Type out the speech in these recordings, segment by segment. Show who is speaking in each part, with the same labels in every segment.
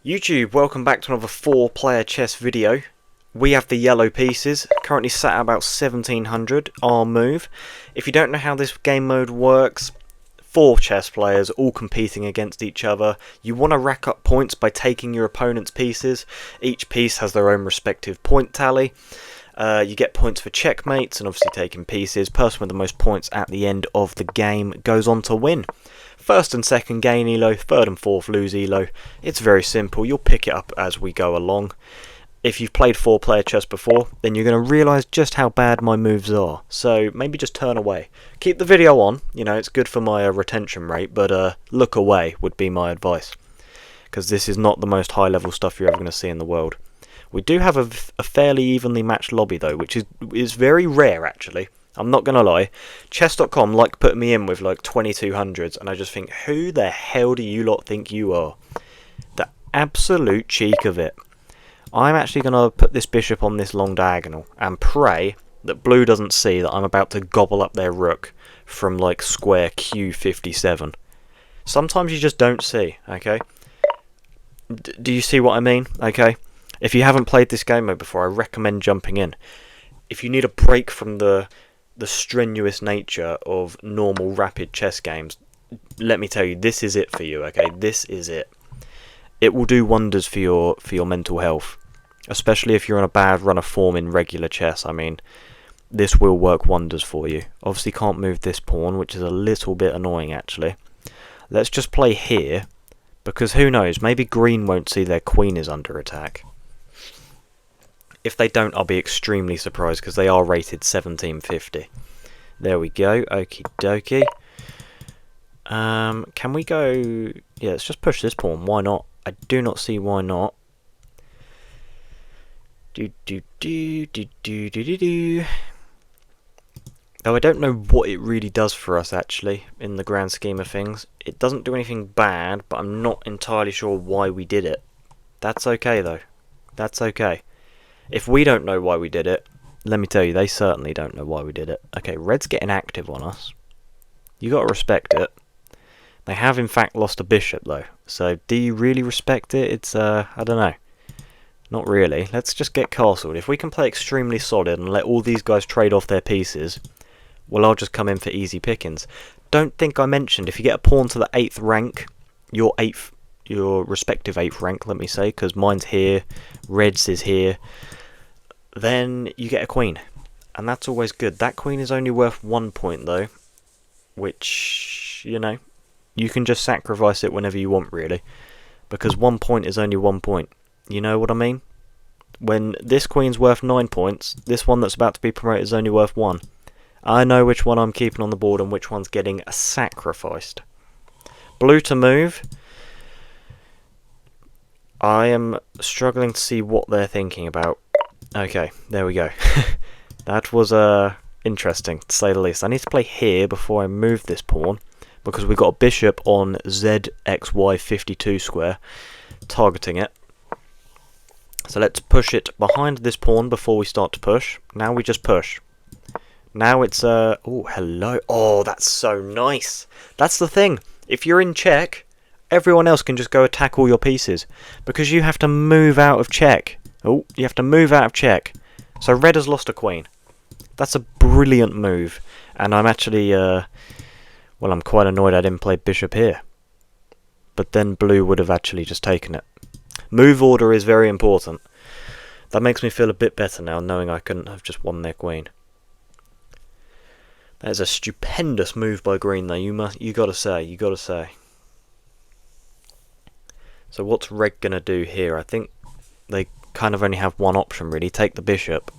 Speaker 1: YouTube, welcome back to another 4-player chess video. We have the yellow pieces, currently sat at about 1700, our move. If you don't know how this game mode works, 4 chess players all competing against each other. You want to rack up points by taking your opponent's pieces. Each piece has their own respective point tally. You get points for checkmates and obviously taking pieces. Person with the most points at the end of the game goes on to win. First and second gain elo, third and fourth lose elo. It's very simple, you'll pick it up as we go along. If you've played 4-player chess before, then you're going to realise just how bad my moves are. So maybe just turn away. Keep the video on, you know, it's good for my retention rate, but look away would be my advice. Because this is not the most high level stuff you're ever going to see in the world. We do have a fairly evenly matched lobby though, which is very rare actually. I'm not going to lie, chess.com like put me in with like 2200s and I just think, who the hell do you lot think you are? The absolute cheek of it. I'm actually going to put this bishop on this long diagonal and pray that blue doesn't see that I'm about to gobble up their rook from like square Q57. Sometimes you just don't see, okay? Do you see what I mean? Okay? If you haven't played this game mode before, I recommend jumping in. If you need a break from the strenuous nature of normal rapid chess games, let me tell you, this is it for you, okay? This is it. It will do wonders for your mental health, especially if you're on a bad run of form in regular chess. I mean, this will work wonders for you. Obviously can't move this pawn, which is a little bit annoying actually. Let's just play here, because who knows, maybe green won't see their queen is under attack. If they don't, I'll be extremely surprised because they are rated 1750. There we go. Okie dokie. Can we go... Yeah, let's just push this pawn. Why not? I do not see why not. Though I don't know what it really does for us actually, in the grand scheme of things. It doesn't do anything bad, but I'm not entirely sure why we did it. That's okay though. That's okay. If we don't know why we did it, let me tell you, they certainly don't know why we did it. Okay, red's getting active on us. You gotta respect it. They have in fact lost a bishop though, so do you really respect it? It's, I don't know. Not really. Let's just get castled. If we can play extremely solid and let all these guys trade off their pieces, well, I'll just come in for easy pickings. Don't think I mentioned, if you get a pawn to the 8th rank, your respective 8th rank, let me say, because mine's here, red's is here, then you get a queen, and that's always good. That queen is only worth 1 point though, which, you know, you can just sacrifice it whenever you want really, because 1 point is only 1 point. You know what I mean? When this queen's worth 9 points, this one that's about to be promoted is only worth 1. I know which one I'm keeping on the board and which one's getting sacrificed. Blue to move. I am struggling to see what they're thinking about. Okay, there we go. That was interesting, to say the least. I need to play here before I move this pawn, because we've got a bishop on ZXY52 square, targeting it. So let's push it behind this pawn before we start to push. Now we just push. Now it's, oh, hello. Oh, that's so nice. That's the thing. If you're in check, everyone else can just go attack all your pieces, because you have to move out of check. Oh, you have to move out of check. So red has lost a queen. That's a brilliant move. And I'm actually, well, I'm quite annoyed I didn't play bishop here. But then blue would have actually just taken it. Move order is very important. That makes me feel a bit better now, knowing I couldn't have just won their queen. That is a stupendous move by green though, you gotta say. So what's red gonna do here? I think they kind of only have one option really, take the bishop.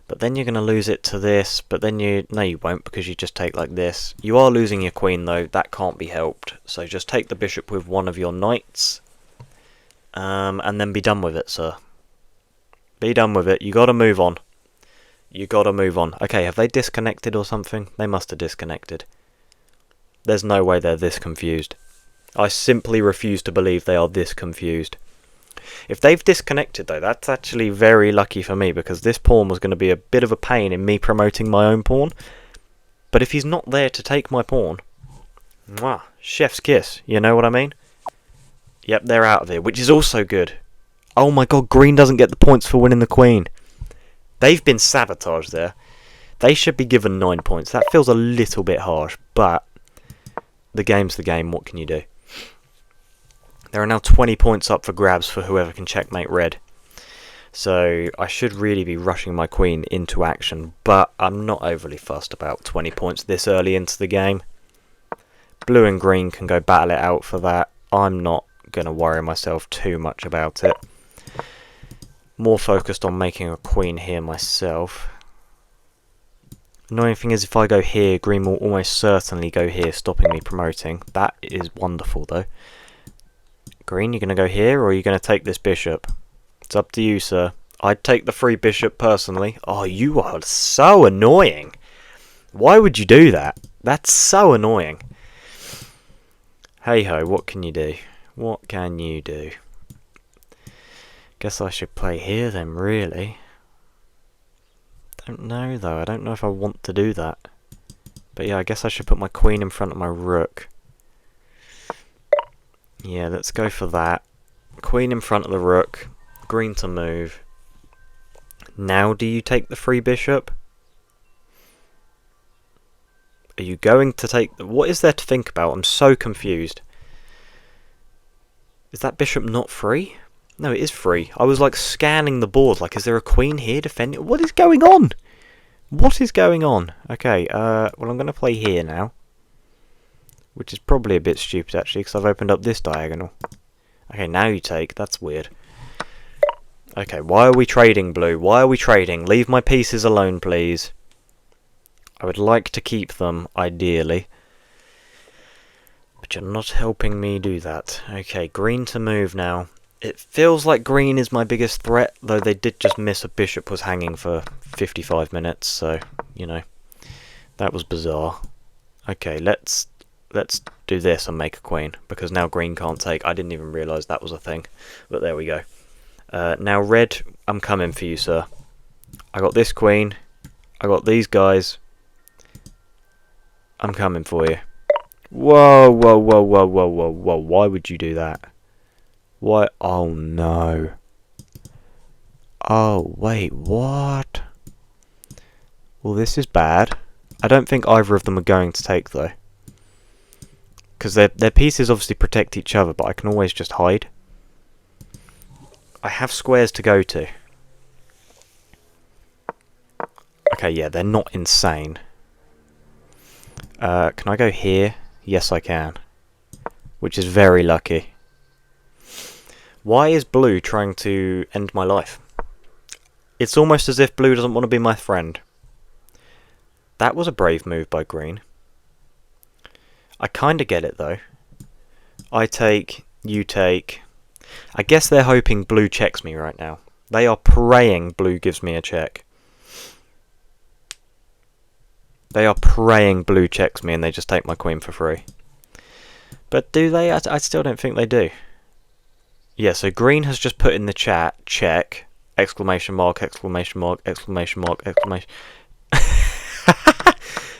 Speaker 1: But then you're going to lose it to this, but then no you won't, because you just take like this. You are losing your queen though, that can't be helped. So just take the bishop with one of your knights, and then be done with it, sir. Be done with it, you got to move on. You got to move on. Okay, have they disconnected or something? They must have disconnected. There's no way they're this confused. I simply refuse to believe they are this confused. If they've disconnected though, that's actually very lucky for me, because this pawn was going to be a bit of a pain in me promoting my own pawn. But if he's not there to take my pawn, mwah, chef's kiss, you know what I mean? Yep, they're out of here, which is also good. Oh my god, green doesn't get the points for winning the queen. They've been sabotaged there. They should be given 9 points. That feels a little bit harsh, but the game's the game. What can you do? There are now 20 points up for grabs for whoever can checkmate red. So I should really be rushing my queen into action, but I'm not overly fussed about 20 points this early into the game. Blue and green can go battle it out for that. I'm not going to worry myself too much about it. More focused on making a queen here myself. Annoying thing is, if I go here, green will almost certainly go here, stopping me promoting. That is wonderful, though. Green, you're going to go here, or are you going to take this bishop? It's up to you, sir. I'd take the free bishop, personally. Oh, you are so annoying. Why would you do that? That's so annoying. Hey-ho, what can you do? What can you do? Guess I should play here then, really. Don't know, though. I don't know if I want to do that. But yeah, I guess I should put my queen in front of my rook. Yeah, let's go for that. Queen in front of the rook. Green to move. Now do you take the free bishop? Are you going to take... What is there to think about? I'm so confused. Is that bishop not free? No, it is free. I was like scanning the board, like, is there a queen here defending? What is going on? What is going on? Okay, well, I'm going to play here now. Which is probably a bit stupid, actually, because I've opened up this diagonal. Okay, now you take. That's weird. Okay, why are we trading, blue? Why are we trading? Leave my pieces alone, please. I would like to keep them, ideally. But you're not helping me do that. Okay, green to move now. It feels like green is my biggest threat, though they did just miss a bishop was hanging for 55 minutes, so, you know, that was bizarre. Okay, let's do this and make a queen, because now green can't take. I didn't even realise that was a thing, but there we go. Now red, I'm coming for you, sir. I got this queen, I got these guys. I'm coming for you. Whoa, whoa, whoa, whoa, whoa, whoa, whoa, why would you do that? Why? Oh no. Oh wait, what? Well, this is bad. I don't think either of them are going to take, though. Because their pieces obviously protect each other, but I can always just hide. I have squares to go to. Okay, yeah, they're not insane. Can I go here? Yes, I can. Which is very lucky. Why is blue trying to end my life? It's almost as if blue doesn't want to be my friend. That was a brave move by green. I kind of get it, though. I take, you take. I guess they're hoping blue checks me right now. They are praying blue gives me a check. They are praying blue checks me and they just take my queen for free. But do they? I still don't think they do. Yeah, so green has just put in the chat, check, exclamation mark, exclamation mark, exclamation mark, exclamation...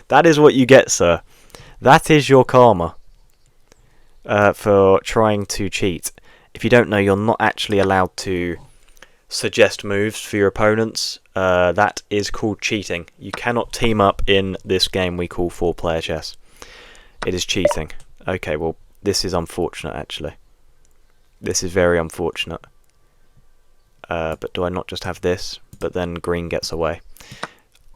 Speaker 1: That is what you get, sir. That is your karma for trying to cheat. If you don't know, you're not actually allowed to suggest moves for your opponents. That is called cheating. You cannot team up in this game we call 4-player chess. It is cheating. Okay, well, this is unfortunate, actually. This is very unfortunate. But do I not just have this? But then green gets away.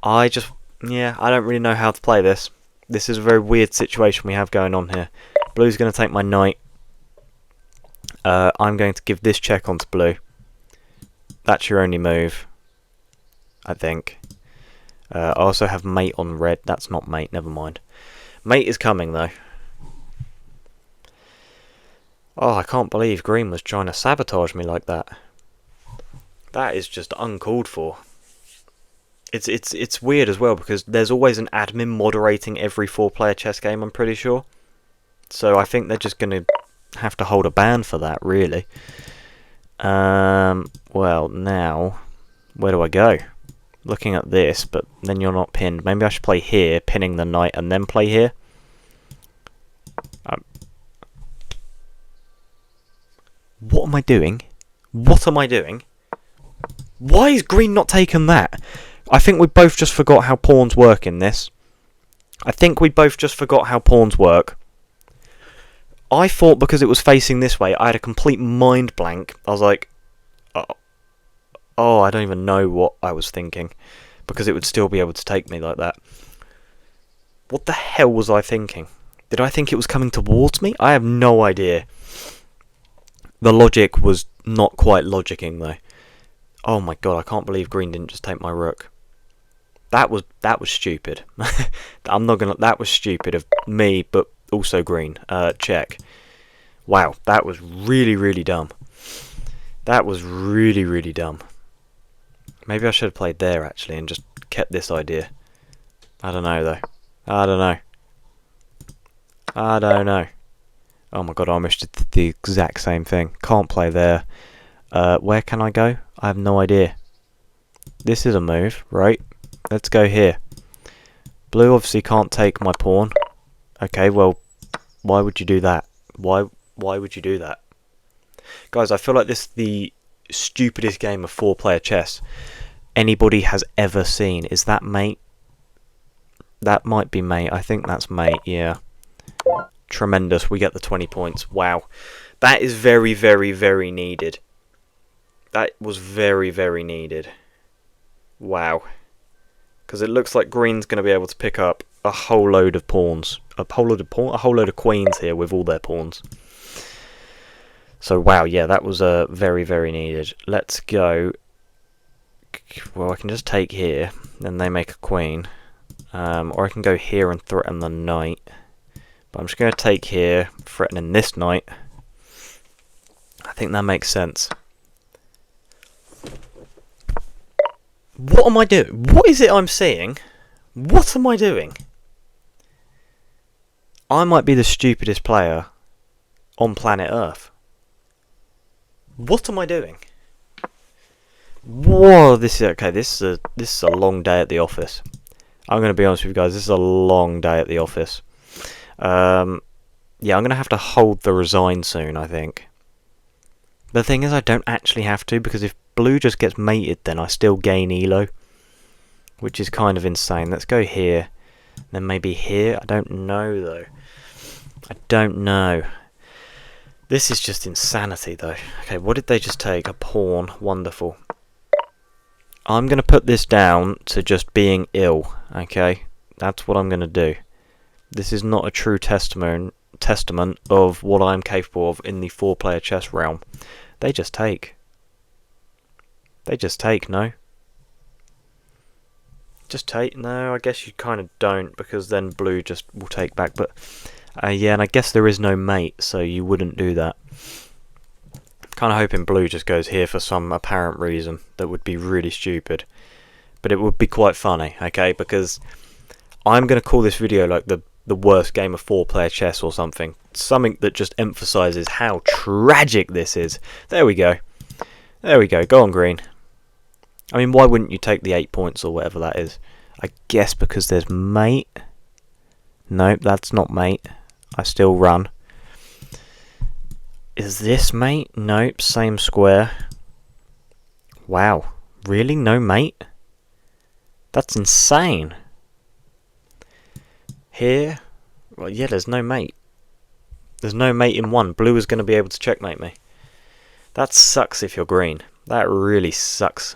Speaker 1: I don't really know how to play this. This is a very weird situation we have going on here. Blue's going to take my knight. I'm going to give this check onto blue. That's your only move, I think. I also have mate on red. That's not mate, never mind. Mate is coming, though. Oh, I can't believe green was trying to sabotage me like that. That is just uncalled for. It's weird as well, because there's always an admin moderating every 4-player chess game, I'm pretty sure. So I think they're just going to have to hold a ban for that, really. Well, now, where do I go? Looking at this, but then you're not pinned. Maybe I should play here, pinning the knight, and then play here. What am I doing? What am I doing? Why is green not taking that? I think we both just forgot how pawns work in this. I thought because it was facing this way, I had a complete mind blank. I was like, oh, I don't even know what I was thinking. Because it would still be able to take me like that. What the hell was I thinking? Did I think it was coming towards me? I have no idea. The logic was not quite logicking though. Oh my god, I can't believe green didn't just take my rook. That was stupid. That was stupid of me, but also green. Check. Wow, that was really, really dumb. That was really, really dumb. Maybe I should have played there actually and just kept this idea. I don't know though. I don't know. Oh my god, I almost did the exact same thing. Can't play there. Where can I go? I have no idea. This is a move, right? Let's go here. Blue obviously can't take my pawn. Okay, well, why would you do that? Why would you do that? Guys, I feel like this is the stupidest game of 4-player chess anybody has ever seen. Is that mate? That might be mate. I think that's mate, yeah. Tremendous. We get the 20 points. Wow. That is very, very, very needed. That was very, very needed. Wow. Because it looks like green's going to be able to pick up a whole load of pawns. A whole load of queens here with all their pawns. So, wow, yeah, that was very, very needed. Let's go. Well, I can just take here, then they make a queen. Or I can go here and threaten the knight. But I'm just going to take here, threatening this knight. I think that makes sense. What am I doing? What is it I'm seeing? What am I doing? I might be the stupidest player on planet Earth. What am I doing? Whoa, this is a long day at the office. I'm going to be honest with you guys, this is a long day at the office. Yeah, I'm going to have to hold the resign soon, I think. The thing is, I don't actually have to, because if blue just gets mated, then I still gain elo, which is kind of insane. Let's go here, then maybe here. I don't know, though. I don't know. This is just insanity, though. Okay, what did they just take? A pawn. Wonderful. I'm going to put this down to just being ill, okay? That's what I'm going to do. This is not a true testament of what I'm capable of in the 4-player chess realm. They just take. They just take, no? Just take? No, I guess you kind of don't, because then blue just will take back. But yeah, and I guess there is no mate, so you wouldn't do that. Kind of hoping blue just goes here for some apparent reason that would be really stupid. But it would be quite funny, okay? Because I'm going to call this video like the worst game of 4-player chess or something. Something that just emphasises how tragic this is. There we go. There we go. Go on, green. I mean, why wouldn't you take the 8 points or whatever that is? I guess because there's mate. Nope, that's not mate. I still run. Is this mate? Nope, same square. Wow. Really? No mate? That's insane. Here? Well, yeah, there's no mate. There's no mate in one. Blue is going to be able to checkmate me. That sucks if you're green. That really sucks.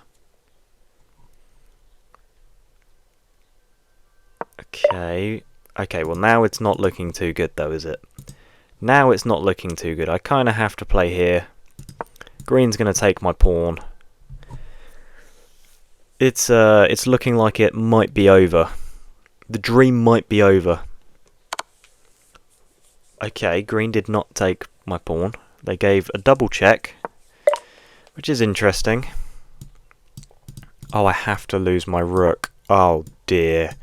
Speaker 1: Okay. Okay, well now it's not looking too good though, is it? Now it's not looking too good. I kind of have to play here. Green's going to take my pawn. It's looking like it might be over. The dream might be over. Okay, green did not take my pawn. They gave a double check, which is interesting. Oh, I have to lose my rook. Oh dear.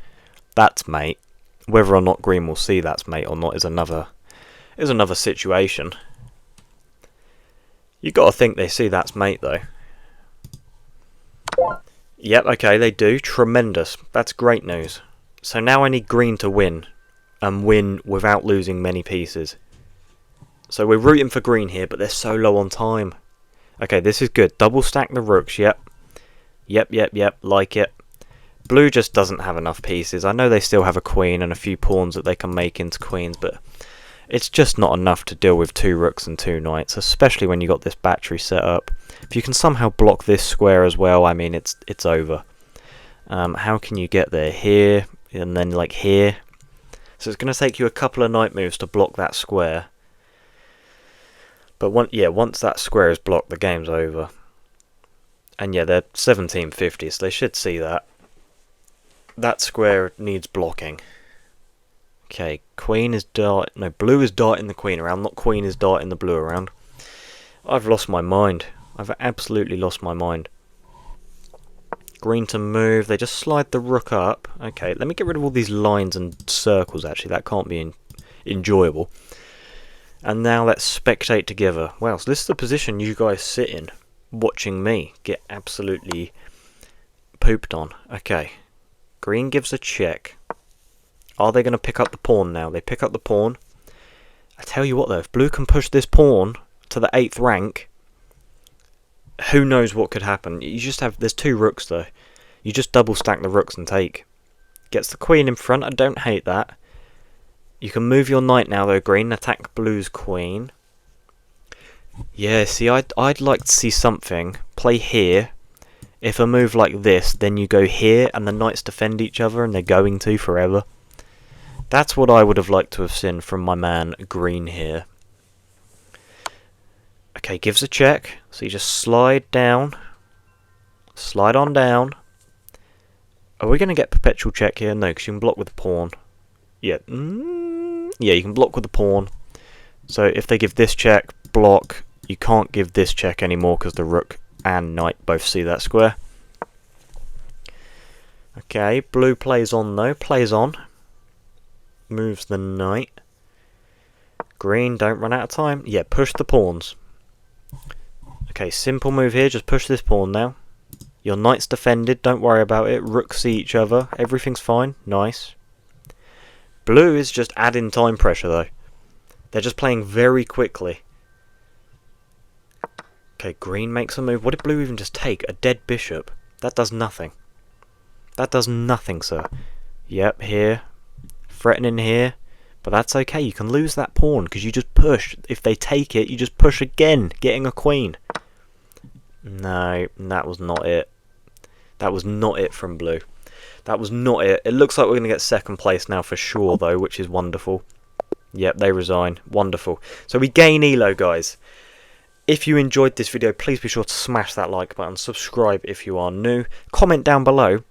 Speaker 1: That's mate. Whether or not green will see that's mate or not is another situation. You got to think they see that's mate though. Yep, okay, they do. Tremendous. That's great news. So now I need green to win, and win without losing many pieces. So we're rooting for green here, but they're so low on time. Okay, this is good. Double stack the rooks, yep. Yep, like it. Blue just doesn't have enough pieces. I know they still have a queen and a few pawns that they can make into queens, but it's just not enough to deal with 2 rooks and 2 knights, especially when you got this battery set up. If you can somehow block this square as well, I mean, it's over. How can you get there? Here, and then like here. So it's going to take you a couple of knight moves to block that square. But once that square is blocked, the game's over. And yeah, they're 1750, so they should see that. That square needs blocking. Okay, queen is dart. No, blue is darting the queen around, not queen is darting the blue around. I've lost my mind. I've absolutely lost my mind. Green to move. They just slide the rook up. Okay, let me get rid of all these lines and circles, actually. That can't be enjoyable. And now let's spectate together. Well, so this is the position you guys sit in, watching me get absolutely pooped on. Okay, green gives a check. Are they going to pick up the pawn now? They pick up the pawn. I tell you what though, if blue can push this pawn to the 8th rank, who knows what could happen. You just have, there's 2 rooks though. You just double stack the rooks and take. Gets the queen in front, I don't hate that. You can move your knight now though, green, attack blue's queen. Yeah, see, I'd like to see something. Play here. If a move like this, then you go here and the knights defend each other, and they're going to forever. That's what I would have liked to have seen from my man green here. Okay, gives a check. So you just slide down. Slide on down. Are we going to get perpetual check here? No, because you can block with the pawn. Yeah. Yeah, you can block with the pawn. So if they give this check, block, you can't give this check anymore because the rook and knight both see that square. Okay, blue plays on though, plays on. Moves the knight. Green, don't run out of time. Yeah, push the pawns. Okay, simple move here, just push this pawn now. Your knight's defended, don't worry about it. Rooks see each other, everything's fine, nice. Blue is just adding time pressure though. They're just playing very quickly. Okay, green makes a move. What did blue even just take? A dead bishop. That does nothing. That does nothing, sir. Yep, here. Threatening here. But that's okay. You can lose that pawn because you just push. If they take it, you just push again, getting a queen. No, that was not it. That was not it from blue. That was not it. It looks like we're going to get 2nd place now for sure, though, which is wonderful. Yep, they resign. Wonderful. So we gain Elo, guys. If you enjoyed this video, please be sure to smash that like button. Subscribe if you are new. Comment down below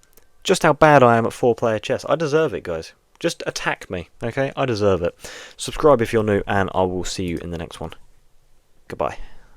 Speaker 1: just how bad I am at 4-player chess. I deserve it, guys. Just attack me, okay? I deserve it. Subscribe if you're new, and I will see you in the next one. Goodbye.